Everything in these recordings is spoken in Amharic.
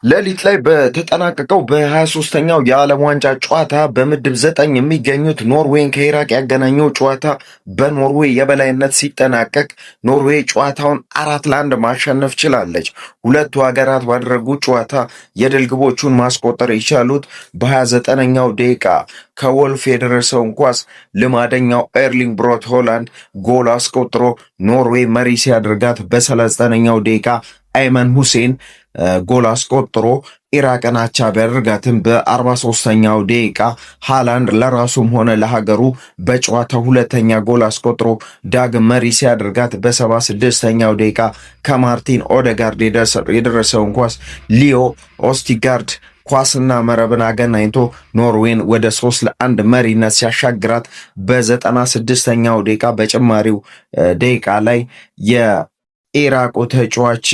ሌሊት ላይ በተጠናቀቀው በ23ኛው የዓለም ዋንጫ ጨዋታ በምድብ 9 የሚገኙት ኖርዌይን ከኢራቅ ያገናኘው ጨዋታ በኖርዌይ የበላይነት ሲጠናቀቅ ኖርዌይ ጨዋታውን 4-1 ማሸነፍ ችላለች። ሁለቱ ሀገራት ባደረጉት ጨዋታ የድል ግቦቹን ማስቆጠር የቻሉት በ29ኛው ደቂቃ ከወልፍ የደረሰውን ኳስ ልማደኛው ኤርሊንግ ብሮት ሆላንድ ጎል አስቆጥሮ ኖርዌይ መሪ ሲያደርጋት በ39ኛው ደቂቃ አይመን ሁሴን ጎል አስቆጥሮ ኢራቅን አቻ ቢያደርጋትም በ43ኛው ደቂቃ ሃላንድ ለራሱም ሆነ ለሀገሩ በጨዋታው ሁለተኛ ጎል አስቆጥሮ ዳግም መሪ ሲያደርጋት በ76ኛው ደቂቃ ከማርቲን ኦዴጋርድ የደረሰውን ኳስ ሊዮ ኦስቲጋርድ ኳስና መረብን አገናኝቶ ኖርዌይን ወደ 3-1 መሪነት ሲያሻግራት በ96ኛው ደቂቃ በጭማሪው ደቂቃ ላይ የኢራቁ ተጫዋች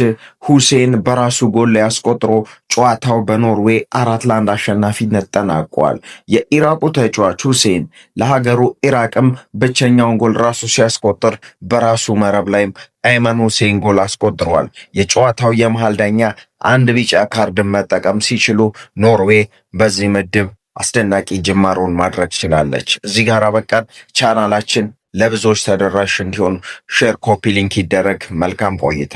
ሁሴን በራሱ ጎል ላይ አስቆጥሮ ጨዋታው በኖርዌይ 4-1 አሸናፊነት ተጠናቋል። የኢራቁ ተጫዋች ሁሴን ለሀገሩ ኢራቅም ብቸኛውን ጎል ራሱ ሲያስቆጥር በራሱ መረብ ላይም አይመን ሁሴን ጎል አስቆጥሯል። የጨዋታው የመሃል ዳኛ አንድ ቢጫ ካርድን መጠቀም ሲችሉ ኖርዌይ በዚህ ምድብ አስደናቂ ጅማሮን ማድረግ ችላለች። እዚህ ጋር በቃን። ቻናላችን ለብዙዎች ተደራሽ እንዲሆን ሼር፣ ኮፒ ሊንክ ይደረግ። መልካም ቆይታ